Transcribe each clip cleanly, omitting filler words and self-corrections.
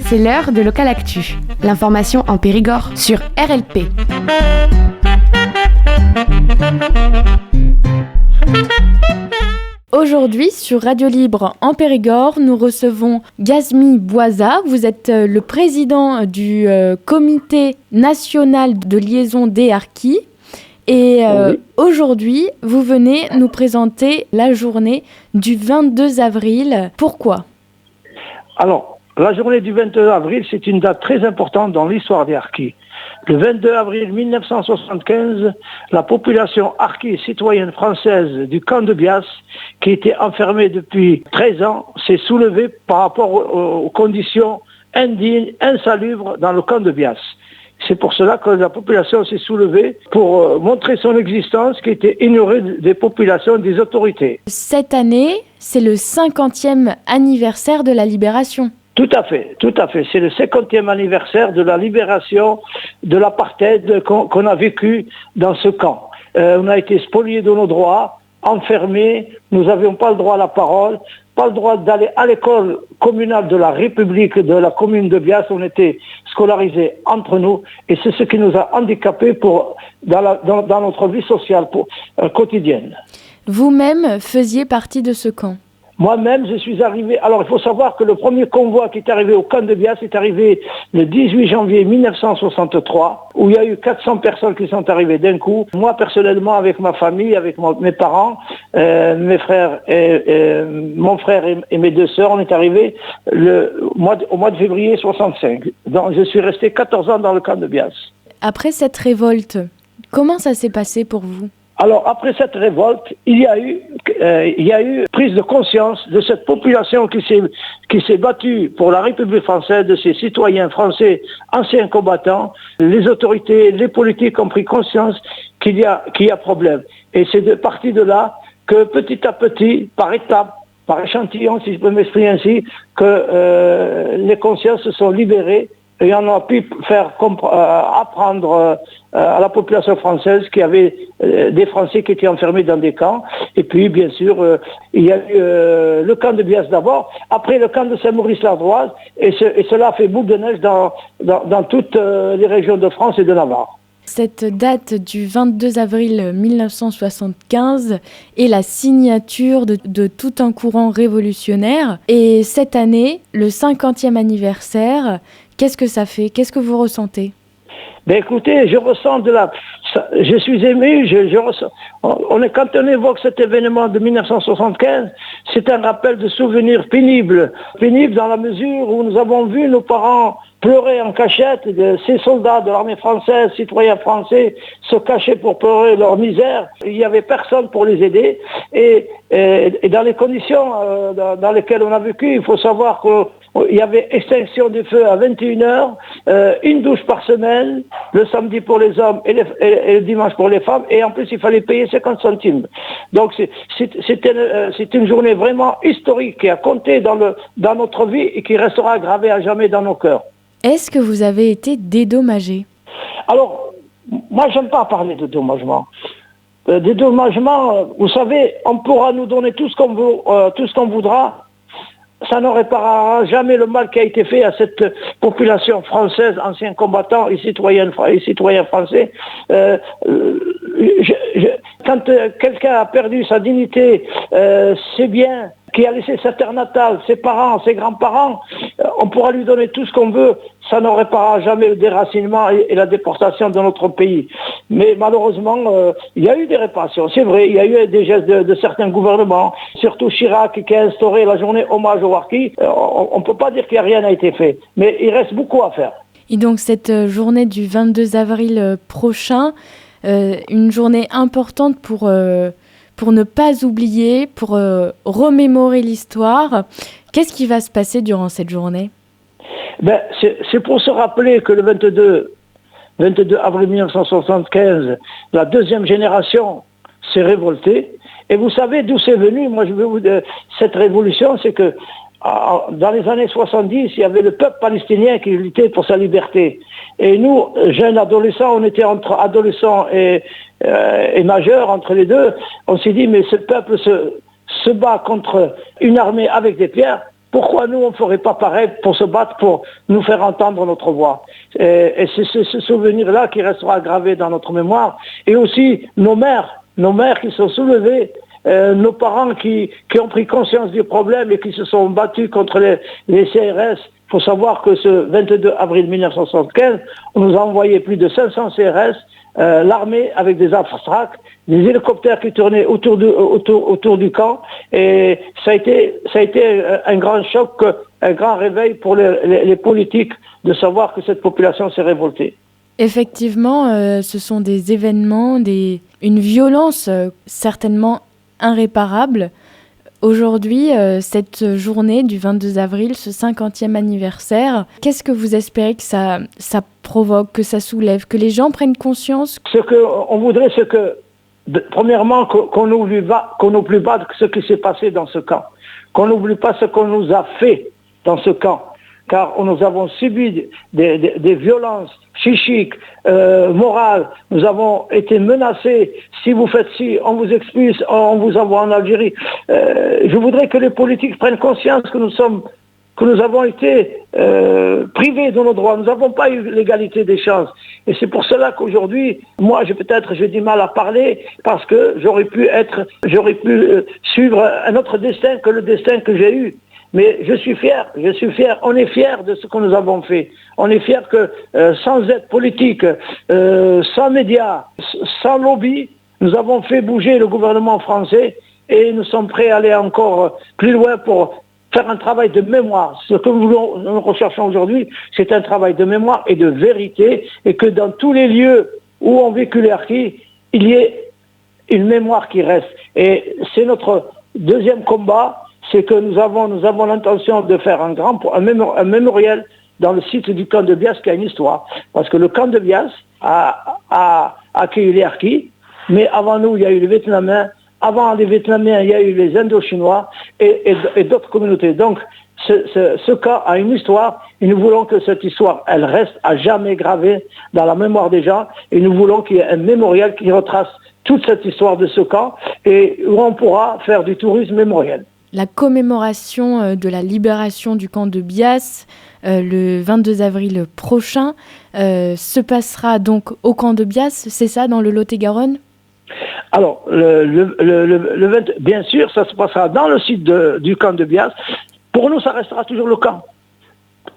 C'est l'heure de Local Actu, l'information en Périgord sur RLP. Aujourd'hui, sur Radio Libre en Périgord, nous recevons Gazmi Bouaza. Vous êtes le président du comité national de liaison des harkis. Et aujourd'hui, vous venez nous présenter la journée du 22 avril. Pourquoi ? Alors, la journée du 22 avril, c'est une date très importante dans l'histoire des harkis. Le 22 avril 1975, la population harkie citoyenne française du camp de Bias, qui était enfermée depuis 13 ans, s'est soulevée par rapport aux conditions indignes, insalubres dans le camp de Bias. C'est pour cela que la population s'est soulevée pour montrer son existence qui était ignorée des populations, des autorités. Cette année, c'est le 50e anniversaire de la libération. Tout à fait. C'est le 50e anniversaire de la libération de l'apartheid qu'on a vécu dans ce camp. On a été spoliés de nos droits, enfermés, nous n'avions pas le droit à la parole, pas le droit d'aller à l'école communale de la République, de la commune de Bias. On était scolarisés entre nous et c'est ce qui nous a handicapés dans notre vie sociale quotidienne. Vous-même faisiez partie de ce camp ? Moi-même, je suis arrivé... Alors, il faut savoir que le premier convoi qui est arrivé au camp de Bias est arrivé le 18 janvier 1963, où il y a eu 400 personnes qui sont arrivées d'un coup. Moi, personnellement, avec ma famille, avec mes parents, mes frères, mon frère et mes deux sœurs, on est arrivés au mois de février 65. Donc, je suis resté 14 ans dans le camp de Bias. Après cette révolte, comment ça s'est passé pour vous ? Alors, après cette révolte, il y a eu prise de conscience de cette population qui s'est battue pour la République française, de ces citoyens français, anciens combattants. Les autorités, les politiques ont pris conscience qu'il y a problème. Et c'est parti de là que petit à petit, par étapes, par échantillon, si je peux m'exprimer ainsi, que les consciences se sont libérées. Et on a pu faire apprendre à la population française qu'il y avait des Français qui étaient enfermés dans des camps. Et puis, bien sûr, il y a eu le camp de Bias d'abord, après le camp de Saint-Maurice-l'Ardoise, et cela a fait boule de neige dans toutes les régions de France et de Navarre. Cette date du 22 avril 1975 est la signature de tout un courant révolutionnaire. Et cette année, le 50e anniversaire, qu'est-ce que ça fait ? Qu'est-ce que vous ressentez ? Ben écoutez, je ressens je suis ému, je ressens. Quand on évoque cet événement de 1975, c'est un rappel de souvenirs pénibles dans la mesure où nous avons vu nos parents pleurer en cachette, ces soldats de l'armée française, citoyens français, se cacher pour pleurer leur misère. Il n'y avait personne pour les aider. Et dans les conditions dans lesquelles on a vécu, il faut savoir qu'il y avait extinction du feu à 21h, une douche par semaine, le samedi pour les hommes et le dimanche pour les femmes, et en plus il fallait payer 50 centimes. Donc c'est une journée vraiment historique qui a compté dans notre vie et qui restera gravée à jamais dans nos cœurs. Est-ce que vous avez été dédommagé ? Alors, moi j'aime pas parler de dédommagement. Dédommagement, vous savez, on pourra nous donner tout ce qu'on voudra. Ça ne réparera jamais le mal qui a été fait à cette population française, anciens combattants et citoyens français. Quand quelqu'un a perdu sa dignité, ses biens, qui a laissé sa terre natale, ses parents, ses grands-parents, on pourra lui donner tout ce qu'on veut, ça ne réparera jamais le déracinement et la déportation de notre pays. Mais malheureusement, il y a eu des réparations, c'est vrai, il y a eu des gestes de certains gouvernements, surtout Chirac qui a instauré la journée hommage aux harkis. On ne peut pas dire qu'il n'y a rien a été fait, mais il reste beaucoup à faire. Et donc cette journée du 22 avril prochain, une journée importante pour ne pas oublier, pour remémorer l'histoire. Qu'est-ce qui va se passer durant cette journée ? C'est pour se rappeler que le 22 avril 1975, la deuxième génération s'est révoltée. Et vous savez d'où c'est venu ? Moi, je vais vous dire, cette révolution, c'est que dans les années 70, il y avait le peuple palestinien qui luttait pour sa liberté. Et nous, jeunes adolescents, on était entre adolescents et majeurs, entre les deux. On s'est dit, mais ce peuple se bat contre une armée avec des pierres. Pourquoi nous, on ne ferait pas pareil pour se battre, pour nous faire entendre notre voix? Et c'est ce souvenir-là qui restera gravé dans notre mémoire. Et aussi nos mères qui se sont soulevées, nos parents qui ont pris conscience du problème et qui se sont battus contre les CRS. Il faut savoir que ce 22 avril 1975, on nous a envoyé plus de 500 CRS, l'armée avec des abstracts, des hélicoptères qui tournaient autour du camp, et ça a été un grand choc, un grand réveil pour les politiques de savoir que cette population s'est révoltée. Effectivement, ce sont des événements, une violence certainement irréparable. Aujourd'hui, cette journée du 22 avril, ce 50e anniversaire, qu'est-ce que vous espérez que ça provoque, que ça soulève, que les gens prennent conscience? Ce qu'on voudrait, c'est que, premièrement, qu'on n'oublie pas ce qui s'est passé dans ce camp, qu'on n'oublie pas ce qu'on nous a fait dans ce camp, car nous avons subi des violences psychiques, morales, nous avons été menacés, si vous faites ci, on vous expulse, on vous envoie en Algérie. Je voudrais que les politiques prennent conscience que nous avons été privés de nos droits, nous n'avons pas eu l'égalité des chances. Et c'est pour cela qu'aujourd'hui, moi j'ai du mal à parler, parce que j'aurais pu suivre un autre destin que le destin que j'ai eu. Mais je suis fier, on est fier de ce que nous avons fait. On est fier que sans aide politique, sans médias, sans lobby, nous avons fait bouger le gouvernement français, et nous sommes prêts à aller encore plus loin pour faire un travail de mémoire. Ce que nous recherchons aujourd'hui, c'est un travail de mémoire et de vérité, et que dans tous les lieux où ont vécu les harkis, il y ait une mémoire qui reste. Et c'est notre deuxième combat, c'est que nous avons l'intention de faire un mémorial dans le site du camp de Bias, qui a une histoire. Parce que le camp de Bias a accueilli les harkis, mais avant nous, il y a eu les Vietnamiens. Avant les Vietnamiens, il y a eu les Indochinois et d'autres communautés. Donc, ce camp a une histoire, et nous voulons que cette histoire, elle reste à jamais gravée dans la mémoire des gens, et nous voulons qu'il y ait un mémorial qui retrace toute cette histoire de ce camp, et où on pourra faire du tourisme mémoriel. La commémoration de la libération du camp de Bias, le 22 avril prochain, se passera donc au camp de Bias, c'est ça, dans le Lot-et-Garonne? Alors, bien sûr, ça se passera dans le site du camp de Bias. Pour nous, ça restera toujours le camp.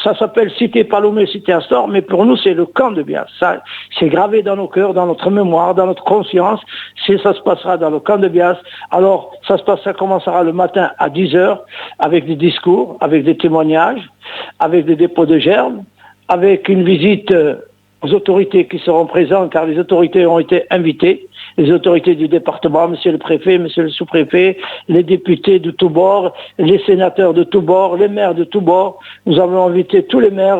Ça s'appelle Cité Palomé, Cité Astor, mais pour nous, c'est le camp de Bias. Ça, c'est gravé dans nos cœurs, dans notre mémoire, dans notre conscience. Ça se passera dans le camp de Bias. Alors, ça commencera le matin à 10h, avec des discours, avec des témoignages, avec des dépôts de germes, avec une visite aux autorités qui seront présentes, car les autorités ont été invitées, les autorités du département, monsieur le préfet, monsieur le sous-préfet, les députés de tous bords, les sénateurs de tous bords, les maires de tous bords. Nous avons invité tous les maires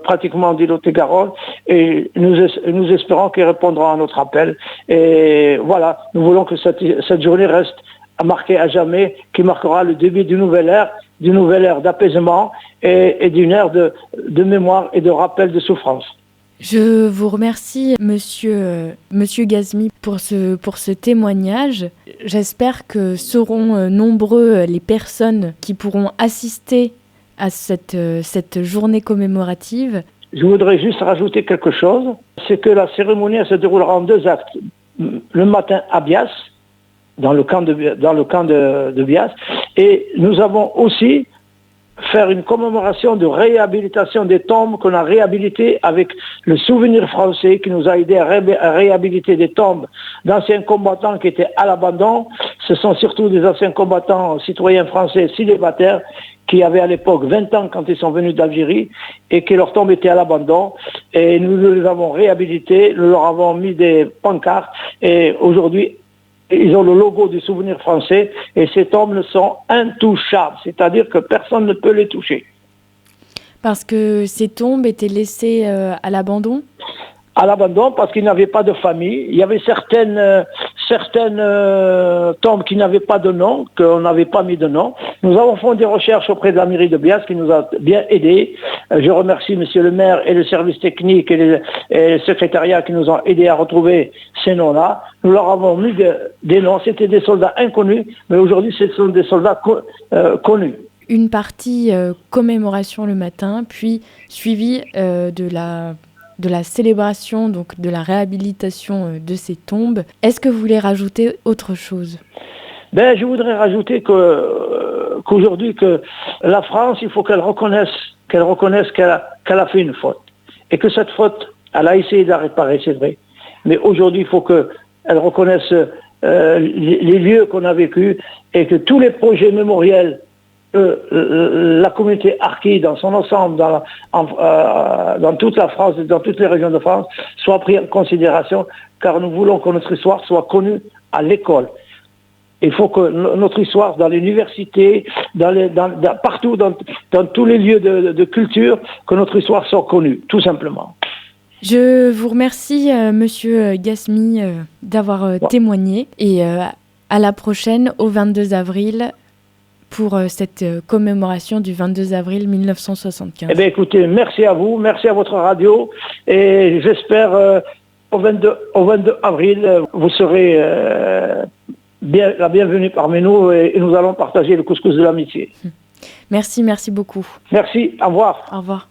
pratiquement du Lot-et-Garonne, et nous espérons qu'ils répondront à notre appel. Et voilà, nous voulons que cette journée reste marquée à jamais, qui marquera le début d'une nouvelle ère d'apaisement et d'une ère de mémoire et de rappel de souffrance. Je vous remercie, monsieur Ghazmi, pour ce témoignage. J'espère que seront nombreux les personnes qui pourront assister à cette journée commémorative. Je voudrais juste rajouter quelque chose, c'est que la cérémonie se déroulera en 2 actes. Le matin à Bias, dans le camp de Bias, et nous avons aussi faire une commémoration de réhabilitation des tombes qu'on a réhabilitées avec le Souvenir français, qui nous a aidé à réhabiliter des tombes d'anciens combattants qui étaient à l'abandon. Ce sont surtout des anciens combattants citoyens français célibataires qui avaient à l'époque 20 ans quand ils sont venus d'Algérie, et que leurs tombes étaient à l'abandon. Et nous les avons réhabilités, nous leur avons mis des pancartes, et aujourd'hui ils ont le logo du Souvenir français, et ces tombes sont intouchables, c'est-à-dire que personne ne peut les toucher. Parce que ces tombes étaient laissées à l'abandon ? À l'abandon, parce qu'ils n'avaient pas de famille. Il y avait certaines tombes qui n'avaient pas de nom, qu'on n'avait pas mis de nom. Nous avons fait des recherches auprès de la mairie de Bias, qui nous a bien aidés. Je remercie monsieur le maire et le service technique et le secrétariat qui nous ont aidés à retrouver ces noms-là. Nous leur avons mis des noms. C'était des soldats inconnus, mais aujourd'hui ce sont des soldats connus. une partie commémoration le matin, puis suivi de la célébration, donc de la réhabilitation de ces tombes. Est-ce que vous voulez rajouter autre chose ? Je voudrais rajouter qu'aujourd'hui, que la France, il faut qu'elle reconnaisse qu'elle a fait une faute. Et que cette faute, elle a essayé de la réparer, c'est vrai. Mais aujourd'hui, il faut qu'elle reconnaisse les lieux qu'on a vécus et que tous les projets mémoriels la communauté harkie dans son ensemble, dans toute la France, dans toutes les régions de France, soient pris en considération, car nous voulons que notre histoire soit connue à l'école. Il faut que notre histoire, dans l'université, partout, dans tous les lieux de culture, que notre histoire soit connue, tout simplement. Je vous remercie, Monsieur Gasmi, d'avoir témoigné, et à la prochaine, au 22 avril, pour cette commémoration du 22 avril 1975. Eh bien, écoutez, merci à vous, merci à votre radio, et j'espère au 22 avril, vous serez la bienvenue parmi nous, et nous allons partager le couscous de l'amitié. Merci beaucoup. Merci, au revoir. Au revoir.